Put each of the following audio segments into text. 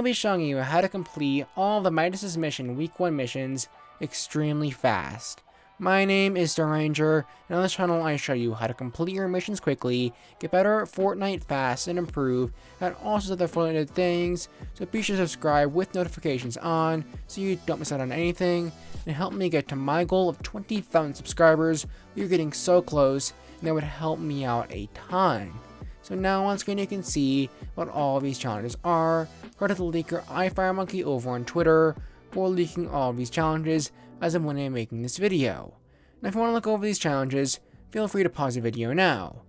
I'll be showing you how to complete all the Midas Mission Week 1 missions extremely fast. My name is Star Ranger, and on this channel I show you how to complete your missions quickly, get better at Fortnite fast, and improve at all sorts of other Fortnite things, so be sure to subscribe with notifications on so you don't miss out on anything, and help me get to my goal of 20,000 subscribers. You're getting so close, and that would help me out a ton. So now on screen you can see what all of these challenges are. Credit the leaker iFireMonkey over on Twitter for leaking all of these challenges as of when I'm making this video. Now if you want to look over these challenges, feel free to pause the video now.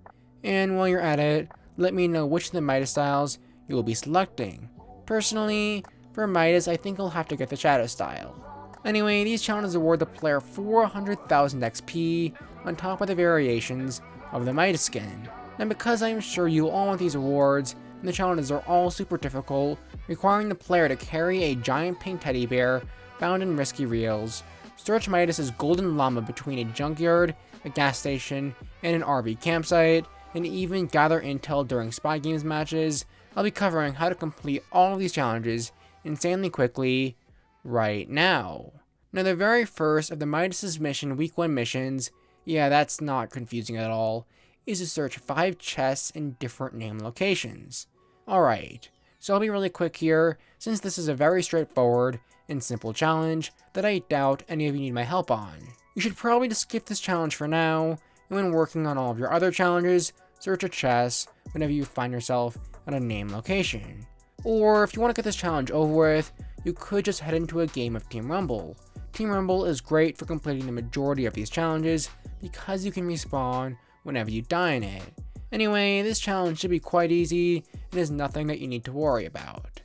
And while you're at it, let me know which of the Midas styles you will be selecting. Personally, for Midas, I think I'll have to get the Shadow style. Anyway, these challenges award the player 400,000 XP on top of the variations of the Midas skin. And because I'm sure you all want these awards, and the challenges are all super difficult, requiring the player to carry a giant pink teddy bear found in risky reels, search Midas's golden llama between a junkyard, a gas station, and an RV campsite, and even gather intel during spy games matches, I'll be covering how to complete all of these challenges insanely quickly right now. Now the very first of the Midas Mission Week 1 missions, yeah, that's not confusing at all, is to search 5 chests in different name locations. Alright, so I'll be really quick here, since this is a very straightforward and simple challenge that I doubt any of you need my help on. You should probably just skip this challenge for now, and when working on all of your other challenges, search a chest whenever you find yourself at a name location. Or if you want to get this challenge over with, you could just head into a game of Team Rumble. Team Rumble is great for completing the majority of these challenges because you can respawn whenever you die in it. Anyway, this challenge should be quite easy and is nothing that you need to worry about.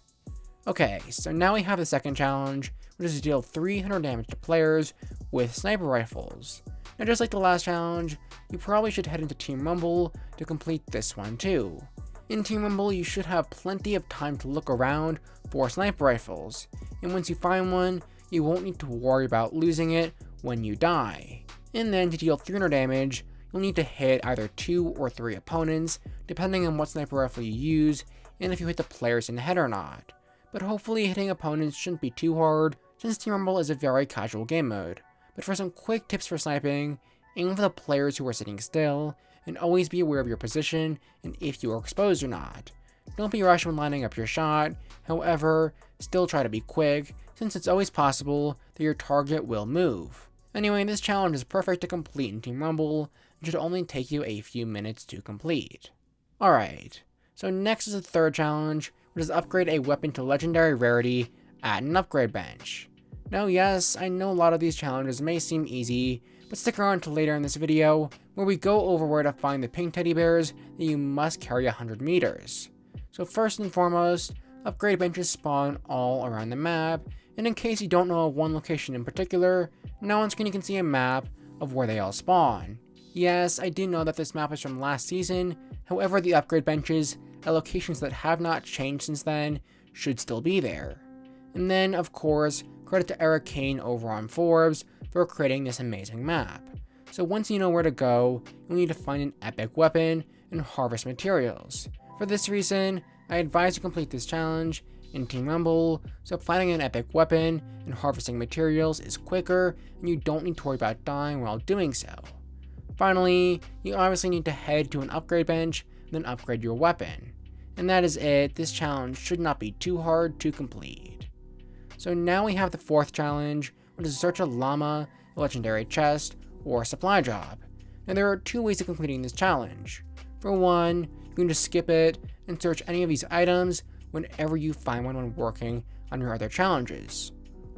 Okay, so now we have the second challenge, which is to deal 300 damage to players with sniper rifles. Now just like the last challenge, you probably should head into Team Rumble to complete this one too. In Team Rumble, you should have plenty of time to look around for sniper rifles, and once you find one, you won't need to worry about losing it when you die. And then to deal 300 damage, you'll need to hit either 2 or 3 opponents, depending on what sniper rifle you use, and if you hit the players in the head or not. But hopefully hitting opponents shouldn't be too hard, since Team Rumble is a very casual game mode. But for some quick tips for sniping, aim for the players who are sitting still, and always be aware of your position and if you are exposed or not. Don't be rushed when lining up your shot, however, still try to be quick, since it's always possible that your target will move. Anyway, this challenge is perfect to complete in Team Rumble, and should only take you a few minutes to complete. Alright, so next is the third challenge, which is upgrade a weapon to Legendary Rarity at an upgrade bench. Now yes, I know a lot of these challenges may seem easy, but stick around till later in this video, where we go over where to find the pink teddy bears that you must carry 100 meters. So first and foremost, upgrade benches spawn all around the map, and in case you don't know of one location in particular, now on screen you can see a map of where they all spawn. Yes, I do know that this map is from last season, however the upgrade benches at locations that have not changed since then should still be there. And then, of course, credit to Eric Kane over on Forbes for creating this amazing map. So once you know where to go, you'll need to find an epic weapon and harvest materials. For this reason, I advise you complete this challenge in Team Rumble, so finding an epic weapon and harvesting materials is quicker, and you don't need to worry about dying while doing so. Finally, you obviously need to head to an upgrade bench, and then upgrade your weapon. And that is it. This challenge should not be too hard to complete. So now we have the fourth challenge, which is to search a llama, a legendary chest, or a supply drop. Now there are 2 ways of completing this challenge. For one, you can just skip it and search any of these items whenever you find one when working on your other challenges.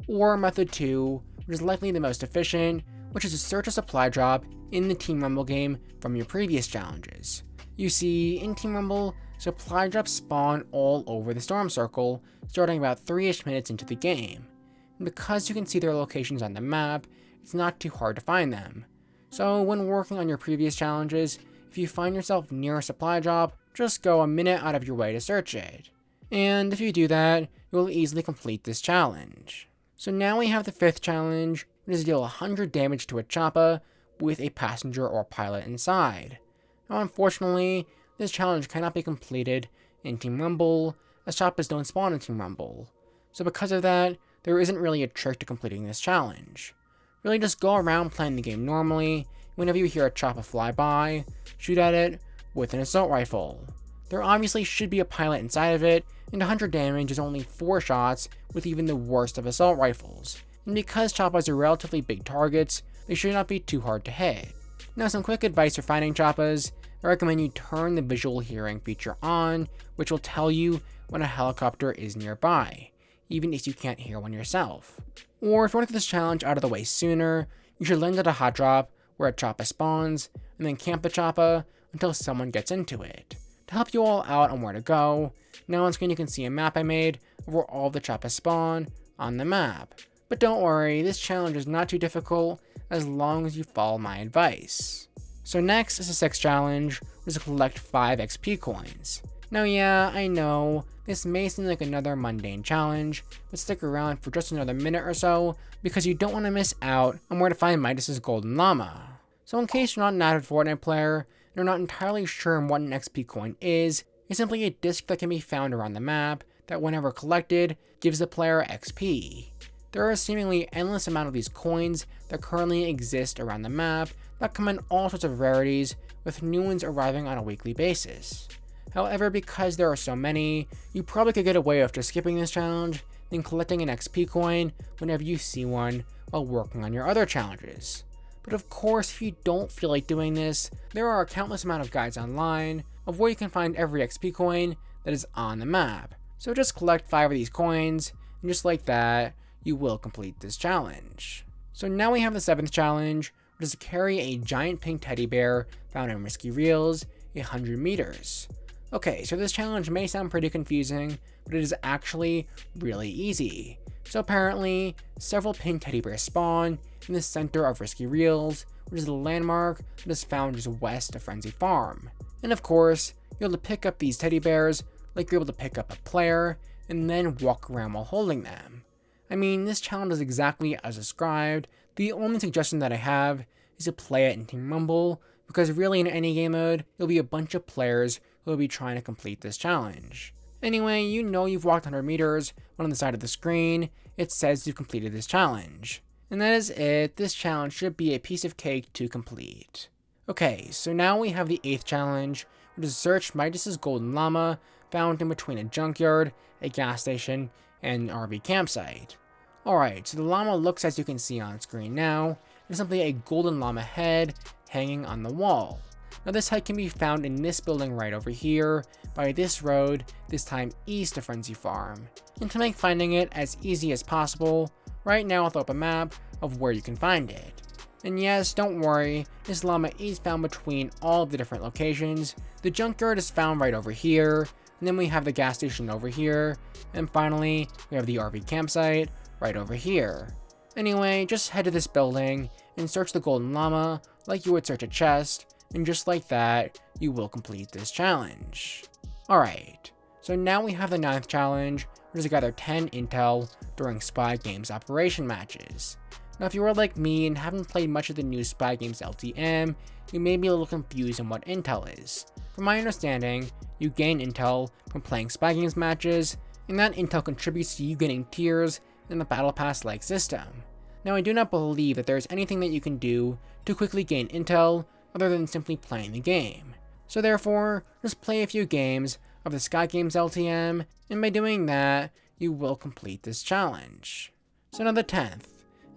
Or method 2, which is likely the most efficient, which is to search a supply drop in the Team Rumble game from your previous challenges. You see, in Team Rumble, supply drops spawn all over the storm circle, starting about 3-ish minutes into the game. And because you can see their locations on the map, it's not too hard to find them. So when working on your previous challenges, if you find yourself near a supply drop, just go a minute out of your way to search it. And if you do that, you will easily complete this challenge. So now we have the fifth challenge, which is to deal 100 damage to a Choppa with a passenger or pilot inside. Now unfortunately, this challenge cannot be completed in Team Rumble, as Choppas don't spawn in Team Rumble. So because of that, there isn't really a trick to completing this challenge. Really just go around playing the game normally. Whenever you hear a Choppa fly by, shoot at it with an assault rifle. There obviously should be a pilot inside of it, and 100 damage is only 4 shots with even the worst of assault rifles. And because Choppas are relatively big targets, they should not be too hard to hit. Now some quick advice for finding Choppas: I recommend you turn the visual hearing feature on, which will tell you when a helicopter is nearby, even if you can't hear one yourself. Or if you want to get this challenge out of the way sooner, you should land at a hot drop where a Choppa spawns, and then camp the Choppa until someone gets into it. To help you all out on where to go, now on screen you can see a map I made of where all the Choppas spawn on the map. But don't worry, this challenge is not too difficult as long as you follow my advice. So next is the 6th challenge, which is to collect 5 XP coins. Now yeah, I know, this may seem like another mundane challenge, but stick around for just another minute or so, because you don't want to miss out on where to find Midas's golden llama. So in case you're not an avid Fortnite player, and are not entirely sure what an XP coin is, it's simply a disc that can be found around the map that whenever collected, gives the player XP. There are a seemingly endless amount of these coins that currently exist around the map that come in all sorts of rarities, with new ones arriving on a weekly basis. However, because there are so many, you probably could get away with just skipping this challenge, then collecting an XP coin whenever you see one while working on your other challenges. But of course, if you don't feel like doing this, there are a countless amount of guides online of where you can find every XP coin that is on the map. So just collect 5 of these coins, and just like that, you will complete this challenge. So now we have the 7th challenge, which is to carry a giant pink teddy bear found in Risky Reels 100 meters. Okay, so this challenge may sound pretty confusing, but it is actually really easy. So apparently, several pink teddy bears spawn in the center of Risky Reels, which is the landmark that is found just west of Frenzy Farm. And of course, you're able to pick up these teddy bears like you're able to pick up a player, and then walk around while holding them. I mean, this challenge is exactly as described. The only suggestion that I have is to play it in Team Rumble, because really in any game mode, there'll be a bunch of players who will be trying to complete this challenge. Anyway, you know you've walked 100 meters when on the side of the screen, it says you've completed this challenge. And that is it. This challenge should be a piece of cake to complete. Okay, so now we have the 8th challenge, which is search Midas's golden llama found in between a junkyard, a gas station, and an RV campsite. Alright, so the llama looks as you can see on screen now. It's simply a golden llama head hanging on the wall. Now this head can be found in this building right over here, by this road, this time east of Frenzy Farm. And to make finding it as easy as possible, right now I'll throw up a map of where you can find it. And yes, don't worry, this llama is found between all of the different locations. The junkyard is found right over here, and then we have the gas station over here, and finally, we have the RV campsite right over here. Anyway, just head to this building and search the golden llama like you would search a chest, and just like that, you will complete this challenge. Alright, so now we have the 9th challenge, which is to gather 10 intel during Spy Games operation matches. Now if you are like me and haven't played much of the new Spy Games LTM, you may be a little confused on what intel is. From my understanding, you gain intel from playing Spy Games matches, and that intel contributes to you getting tiers in the Battle Pass-like system. Now I do not believe that there is anything that you can do to quickly gain intel other than simply playing the game. So therefore, just play a few games of the Sky Games LTM, and by doing that, you will complete this challenge. So now the 10th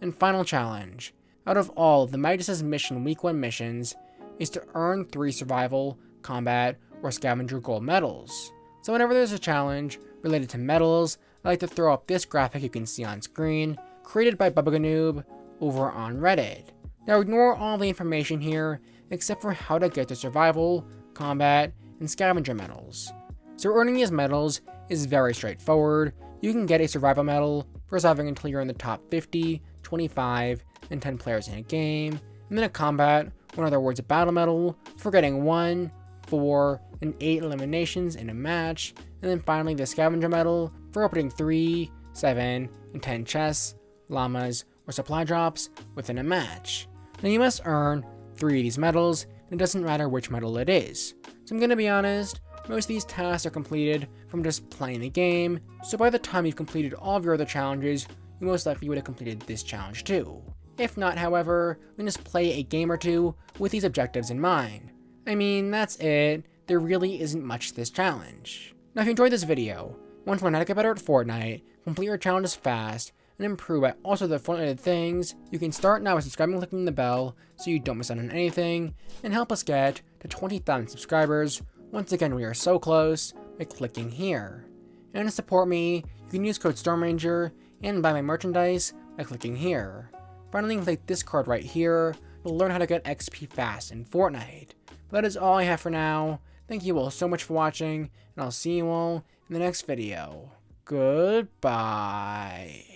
and final challenge, out of all of the Midas Mission Week 1 missions, is to earn 3 survival, combat, or scavenger gold medals. So whenever there's a challenge related to medals, I like to throw up this graphic you can see on screen, created by Noob over on Reddit. Now ignore all the information here, except for how to get the survival, combat, and scavenger medals. So earning these medals is very straightforward. You can get a survival medal for surviving until you're in the top 50, 25, and 10 players in a game, and then a combat, or in other words a battle medal, for getting 1, 4, and 8 eliminations in a match, and then finally the scavenger medal for opening 3, 7, and 10 chests, llamas, or supply drops within a match. Now you must earn 3 of these medals, and it doesn't matter which medal it is. So I'm gonna be honest, Most of these tasks are completed from just playing the game, so by the time you've completed all of your other challenges, you most likely would have completed this challenge too. If not, however, then just play a game or two with these objectives in mind. I mean, that's it. There really isn't much to this challenge. Now if you enjoyed this video, want to learn how to get better at Fortnite, complete your challenges fast, and improve at also the Fortnite things, you can start now by subscribing and clicking the bell so you don't miss out on anything, and help us get to 20,000 subscribers. Once again, we are so close by clicking here. And to support me, you can use code StormRanger and buy my merchandise by clicking here. Finally, click this card right here to learn how to get XP fast in Fortnite. But that is all I have for now. Thank you all so much for watching, and I'll see you all in the next video. Goodbye.